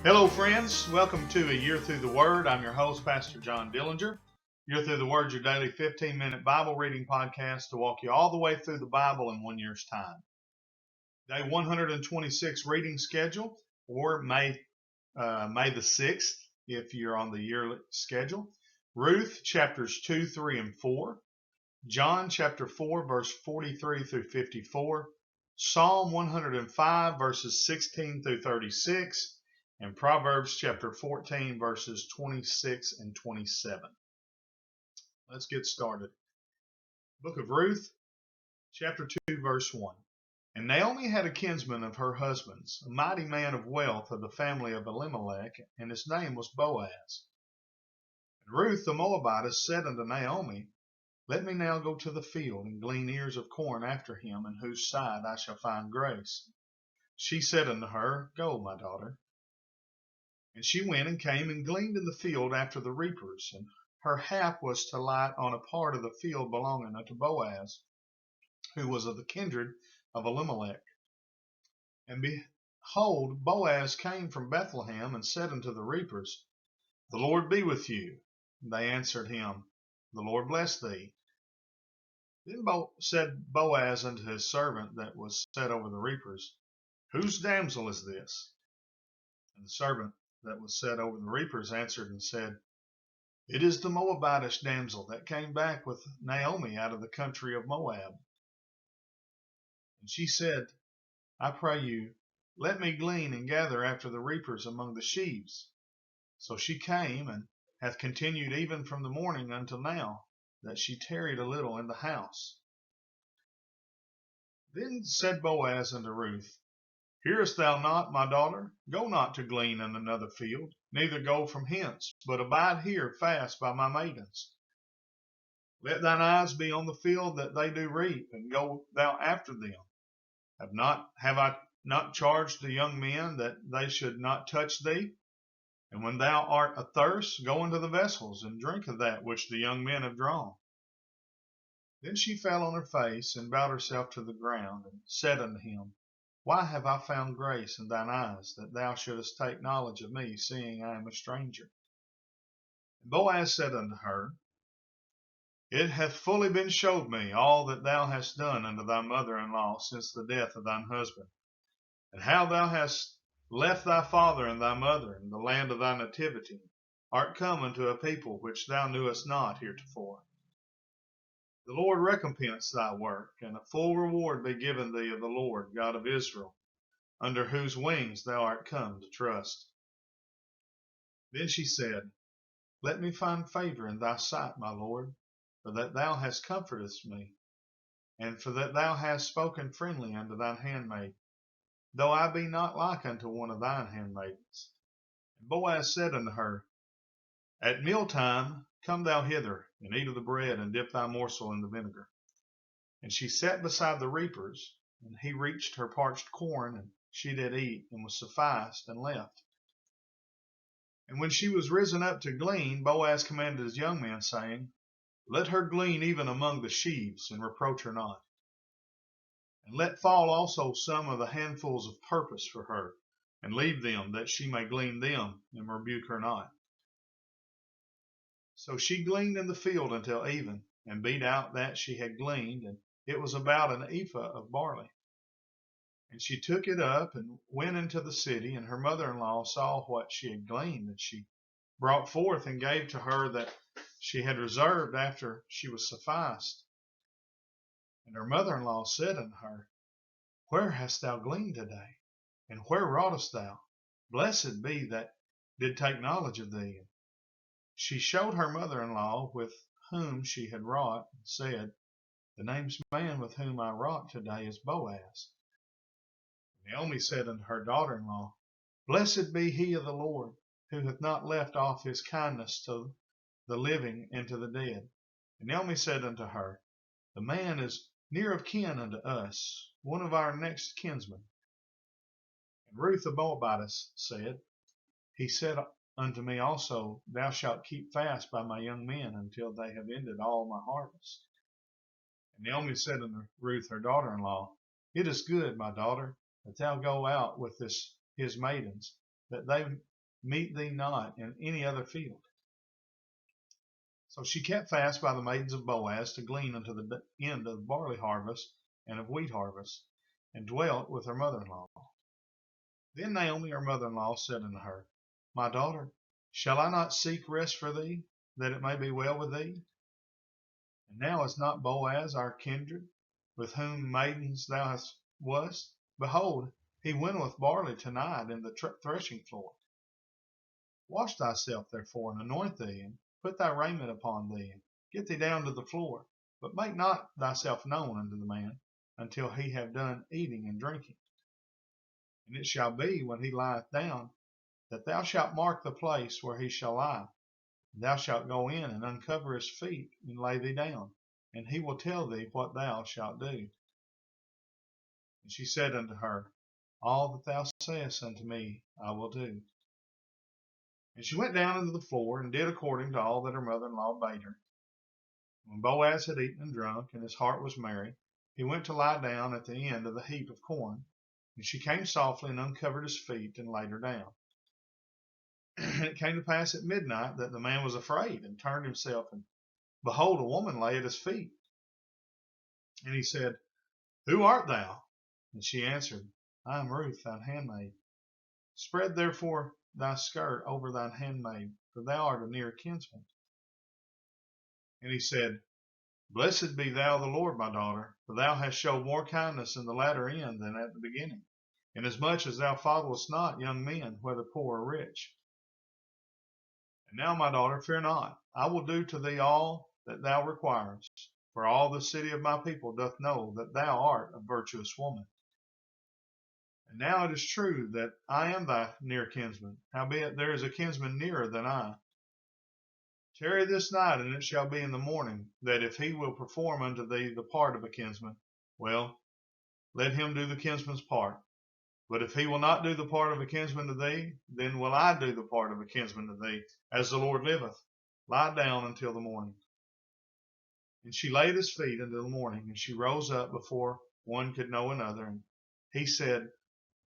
Hello, friends. Welcome to A Year Through the Word. I'm your host, Pastor John Dillinger. Year Through the Word, your daily 15-minute Bible reading podcast to walk you all the way through the Bible in 1 year's time. Day 126 reading schedule for May the 6th, if you're on the yearly schedule. Ruth, chapters 2, 3, and 4. John, chapter 4, verse 43 through 54. Psalm 105, verses 16 through 36. And Proverbs chapter 14, verses 26 and 27. Let's get started. Book of Ruth, chapter 2, verse 1. And Naomi had a kinsman of her husband's, a mighty man of wealth of the family of Elimelech, and his name was Boaz. And Ruth the Moabitess said unto Naomi, Let me now go to the field and glean ears of corn after him, in whose side I shall find grace. She said unto her, Go, my daughter. And she went and came and gleaned in the field after the reapers, and her hap was to light on a part of the field belonging unto Boaz, who was of the kindred of Elimelech. And behold, Boaz came from Bethlehem and said unto the reapers, The Lord be with you. And they answered him, The Lord bless thee. Then said Boaz unto his servant that was set over the reapers, Whose damsel is this? And the servant that was set over the reapers answered and said, It is the Moabitish damsel that came back with Naomi out of the country of Moab. And she said, I pray you, let me glean and gather after the reapers among the sheaves. So she came, and hath continued even from the morning until now, that she tarried a little in the house. Then said Boaz unto Ruth, Hearest thou not, my daughter? Go not to glean in another field, neither go from hence, but abide here fast by my maidens. Let thine eyes be on the field that they do reap, and go thou after them. Have I not charged the young men that they should not touch thee? And when thou art athirst, go into the vessels, and drink of that which the young men have drawn. Then she fell on her face, and bowed herself to the ground, and said unto him, Why have I found grace in thine eyes, that thou shouldest take knowledge of me, seeing I am a stranger? And Boaz said unto her, It hath fully been showed me all that thou hast done unto thy mother-in-law since the death of thine husband, and how thou hast left thy father and thy mother and the land of thy nativity, art come unto a people which thou knewest not heretofore. The Lord recompense thy work, and a full reward be given thee of the Lord God of Israel, under whose wings thou art come to trust. Then she said, Let me find favor in thy sight, my Lord, for that thou hast comforted me, and for that thou hast spoken friendly unto thine handmaid, though I be not like unto one of thine handmaidens. And Boaz said unto her, At mealtime come thou hither, and eat of the bread, and dip thy morsel in the vinegar. And she sat beside the reapers, and he reached her parched corn, and she did eat, and was sufficed, and left. And when she was risen up to glean, Boaz commanded his young men, saying, Let her glean even among the sheaves, and reproach her not. And let fall also some of the handfuls of purpose for her, and leave them, that she may glean them, and rebuke her not. So she gleaned in the field until even, and beat out that she had gleaned, and it was about an ephah of barley. And she took it up and went into the city, and her mother-in-law saw what she had gleaned, and she brought forth and gave to her that she had reserved after she was sufficed. And her mother-in-law said unto her, Where hast thou gleaned today? And where wroughtest thou? Blessed be that did take knowledge of thee. She showed her mother-in-law with whom she had wrought, and said, The name's man with whom I wrought today is Boaz. Naomi said unto her daughter-in-law, Blessed be he of the Lord, who hath not left off his kindness to the living and to the dead. And Naomi said unto her, The man is near of kin unto us, one of our next kinsmen. And Ruth the Moabitess said, He said unto me also, Thou shalt keep fast by my young men until they have ended all my harvest. And Naomi said unto Ruth her daughter-in-law, It is good, my daughter, that thou go out with his maidens, that they meet thee not in any other field. So she kept fast by the maidens of Boaz to glean unto the end of barley harvest and of wheat harvest, and dwelt with her mother-in-law. Then Naomi her mother-in-law said unto her, My daughter, shall I not seek rest for thee, that it may be well with thee? And now is not Boaz our kindred, with whom maidens thou wast? Behold, he winnoweth barley tonight in the threshing floor. Wash thyself therefore, and anoint thee, and put thy raiment upon thee, and get thee down to the floor, but make not thyself known unto the man, until he have done eating and drinking. And it shall be, when he lieth down, that thou shalt mark the place where he shall lie. And thou shalt go in and uncover his feet, and lay thee down, and he will tell thee what thou shalt do. And she said unto her, All that thou sayest unto me I will do. And she went down into the floor, and did according to all that her mother-in-law bade her. When Boaz had eaten and drunk, and his heart was merry, he went to lie down at the end of the heap of corn. And she came softly and uncovered his feet, and laid her down. And it came to pass at midnight that the man was afraid, and turned himself, and behold, a woman lay at his feet. And he said, Who art thou? And she answered, I am Ruth, thine handmaid. Spread therefore thy skirt over thine handmaid, for thou art a near kinsman. And he said, Blessed be thou the Lord, my daughter, for thou hast showed more kindness in the latter end than at the beginning, inasmuch as thou followest not young men, whether poor or rich. And now, my daughter, fear not. I will do to thee all that thou requirest, for all the city of my people doth know that thou art a virtuous woman. And now it is true that I am thy near kinsman, howbeit there is a kinsman nearer than I. Tarry this night, and it shall be in the morning, that if he will perform unto thee the part of a kinsman, well, let him do the kinsman's part. But if he will not do the part of a kinsman to thee, then will I do the part of a kinsman to thee, as the Lord liveth. Lie down until the morning. And she lay at his feet until the morning, and she rose up before one could know another. And he said,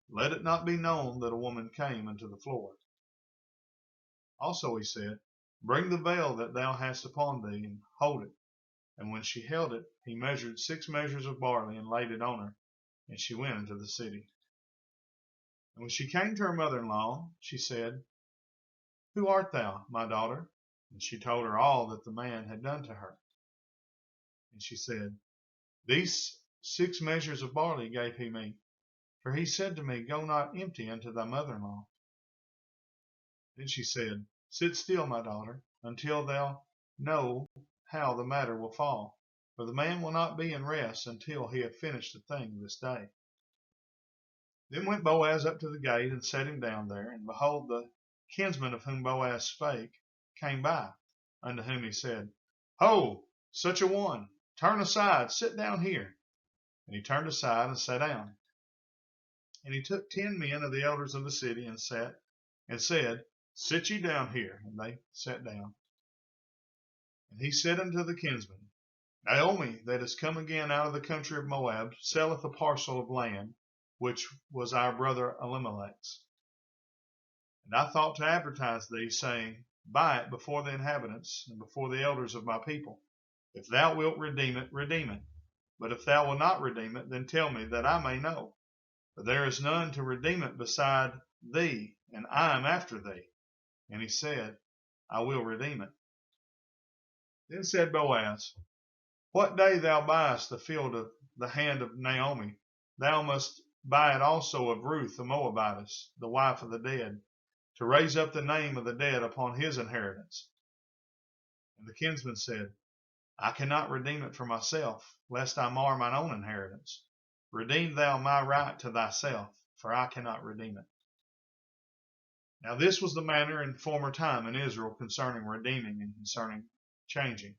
Let it not be known that a woman came unto the floor. Also he said, Bring the veil that thou hast upon thee, and hold it. And when she held it, he measured 6 measures of barley, and laid it on her. And she went into the city. And when she came to her mother-in-law, she said, Who art thou, my daughter? And she told her all that the man had done to her. And she said, These 6 measures of barley gave he me, for he said to me, Go not empty unto thy mother-in-law. Then she said, Sit still, my daughter, until thou know how the matter will fall. For the man will not be in rest until he have finished the thing this day. Then went Boaz up to the gate, and set him down there. And behold, the kinsman of whom Boaz spake came by, unto whom he said, Ho, such a one, turn aside, sit down here. And he turned aside and sat down. And he took 10 men of the elders of the city, and said, Sit ye down here. And they sat down. And he said unto the kinsman, Naomi, that is come again out of the country of Moab, selleth a parcel of land, which was our brother Elimelech's. And I thought to advertise thee, saying, Buy it before the inhabitants, and before the elders of my people. If thou wilt redeem it, redeem it. But if thou wilt not redeem it, then tell me, that I may know. For there is none to redeem it beside thee, and I am after thee. And he said, I will redeem it. Then said Boaz, What day thou buyest the field of the hand of Naomi, thou must buy it also of Ruth the Moabitess, the wife of the dead, to raise up the name of the dead upon his inheritance. And the kinsman said, I cannot redeem it for myself, lest I mar mine own inheritance. Redeem thou my right to thyself, for I cannot redeem it. Now this was the manner in former time in Israel concerning redeeming and concerning changing.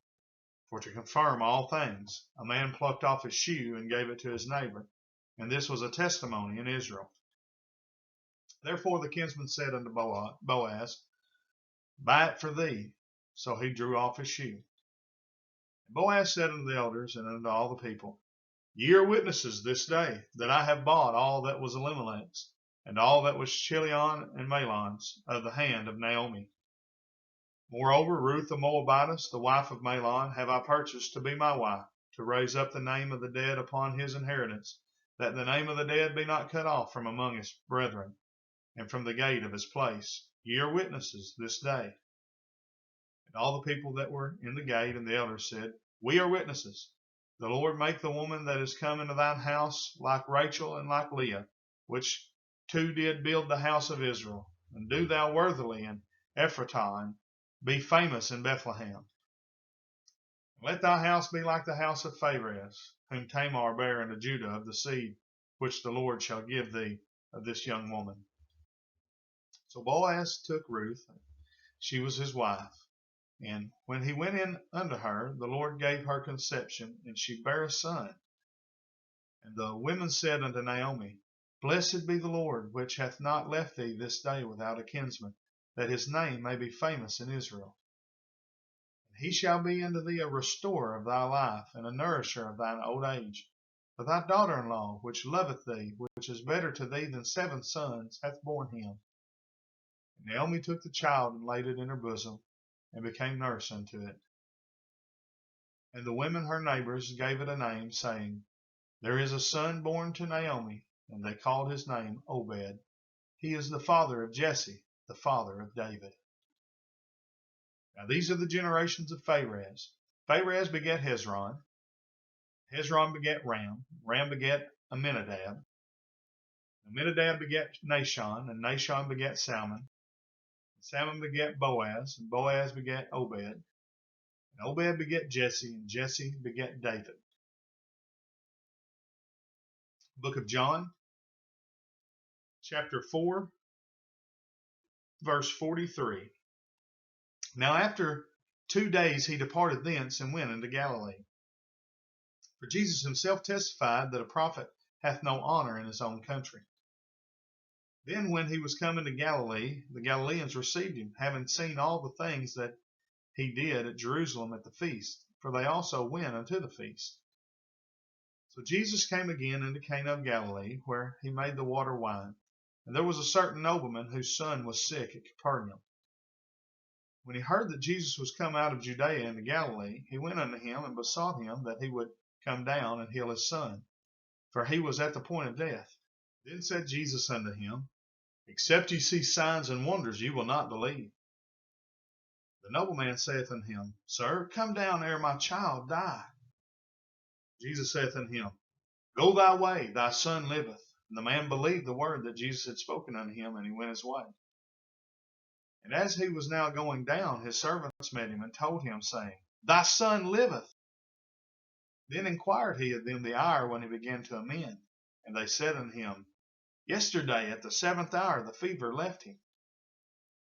For to confirm all things, a man plucked off his shoe and gave it to his neighbor, and this was a testimony in Israel. Therefore the kinsman said unto Boaz, Buy it for thee. So he drew off his shoe. And Boaz said unto the elders and unto all the people, Ye are witnesses this day that I have bought all that was Elimelech's. and all that was Chilion and Mahlon's of the hand of Naomi. Moreover, Ruth the Moabitess, the wife of Mahlon, have I purchased to be my wife, to raise up the name of the dead upon his inheritance, that the name of the dead be not cut off from among his brethren, and from the gate of his place. Ye are witnesses this day. And all the people that were in the gate and the elders said, We are witnesses. The Lord make the woman that is come into thine house like Rachel and like Leah, which two did build the house of Israel. And do thou worthily in Ephratah, and be famous in Bethlehem. Let thy house be like the house of Pharez, whom Tamar bare unto Judah, of the seed which the Lord shall give thee of this young woman. So Boaz took Ruth, she was his wife. And when he went in unto her, the Lord gave her conception, and she bare a son. And the women said unto Naomi, Blessed be the Lord, which hath not left thee this day without a kinsman, that his name may be famous in Israel. And he shall be unto thee a restorer of thy life, and a nourisher of thine old age. For thy daughter-in-law, which loveth thee, which is better to thee than 7 sons, hath borne him. And Naomi took the child and laid it in her bosom, and became nurse unto it. And the women her neighbors gave it a name, saying, There is a son born to Naomi, and they called his name Obed. He is the father of Jesse, the father of David. Now these are the generations of Pharez. Pharez begat Hezron. Hezron begat Ram. Ram begat Amminadab. Amminadab begat Nahshon, and Nahshon begat Salmon. Salmon begat Boaz, and Boaz begat Obed. And Obed begat Jesse, and Jesse begat David. Book of John, chapter 4, verse 43. Now after 2 days he departed thence and went into Galilee. For Jesus himself testified that a prophet hath no honor in his own country. Then when he was come into Galilee, the Galileans received him, having seen all the things that he did at Jerusalem at the feast, for they also went unto the feast. So Jesus came again into Cana of Galilee, where he made the water wine. And there was a certain nobleman whose son was sick at Capernaum. When he heard that Jesus was come out of Judea into Galilee, he went unto him and besought him that he would come down and heal his son, for he was at the point of death. Then said Jesus unto him, Except ye see signs and wonders, ye will not believe. The nobleman saith unto him, Sir, come down ere my child die. Jesus saith unto him, Go thy way, thy son liveth. And the man believed the word that Jesus had spoken unto him, and he went his way. And as he was now going down, his servants met him and told him, saying, Thy son liveth. Then inquired he of them the hour when he began to amend. And they said unto him, Yesterday at the 7th hour the fever left him.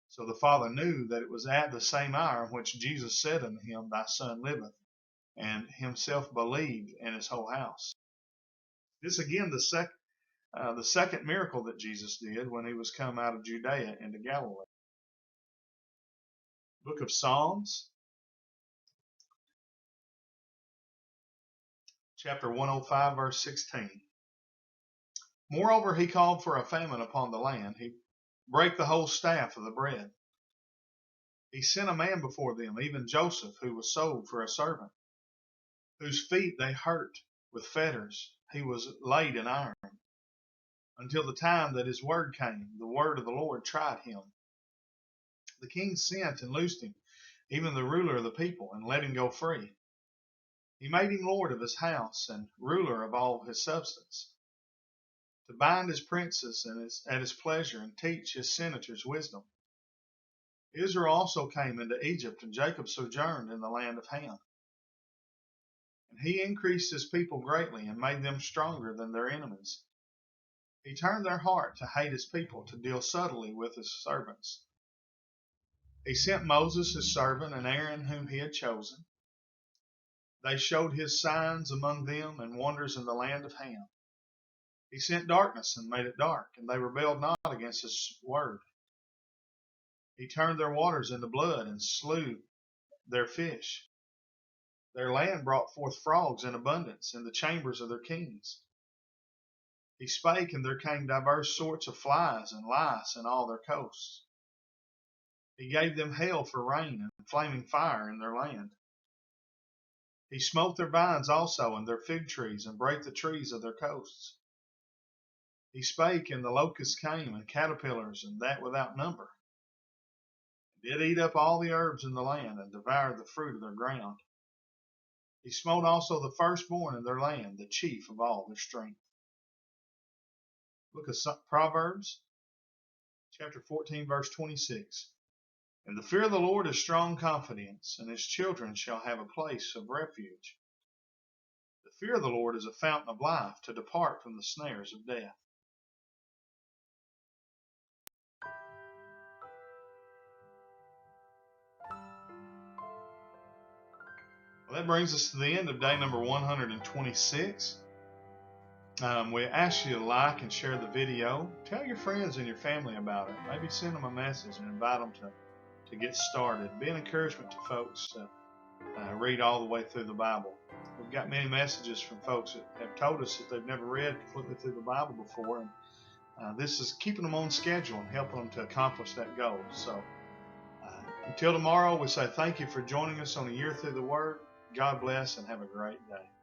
So the father knew that it was at the same hour in which Jesus said unto him, Thy son liveth, and himself believed, and his whole house. This again the second miracle that Jesus did when he was come out of Judea into Galilee. Book of Psalms, chapter 105, verse 16. Moreover, he called for a famine upon the land. He brake the whole staff of the bread. He sent a man before them, even Joseph, who was sold for a servant, whose feet they hurt with fetters. He was laid in iron, until the time that his word came. The word of the Lord tried him. The king sent and loosed him, even the ruler of the people, and let him go free. He made him lord of his house and ruler of all his substance, to bind his princes at his pleasure, and teach his senators wisdom. Israel also came into Egypt, and Jacob sojourned in the land of Ham. And he increased his people greatly, and made them stronger than their enemies. He turned their heart to hate his people, to deal subtly with his servants. He sent Moses his servant, and Aaron whom he had chosen. They showed his signs among them, and wonders in the land of Ham. He sent darkness and made it dark, and they rebelled not against his word. He turned their waters into blood, and slew their fish. Their land brought forth frogs in abundance in the chambers of their kings. He spake, and there came divers sorts of flies and lice in all their coasts. He gave them hail for rain, and flaming fire in their land. He smote their vines also, and their fig trees, and brake the trees of their coasts. He spake, and the locusts came, and caterpillars, and that without number. Did eat up all the herbs in the land, and devoured the fruit of their ground. He smote also the firstborn in their land, the chief of all their strength. Book of Proverbs, chapter 14, verse 26. And the fear of the Lord is strong confidence, and his children shall have a place of refuge. The fear of the Lord is a fountain of life, to depart from the snares of death. Well, that brings us to the end of day number 126. We ask you to like and share the video. Tell your friends and your family about it. Maybe send them a message and invite them to get started. Be an encouragement to folks to read all the way through the Bible. We've got many messages from folks that have told us that they've never read completely through the Bible before, and this is keeping them on schedule and helping them to accomplish that goal. So until tomorrow, we say thank you for joining us on A Year Through the Word. God bless and have a great day.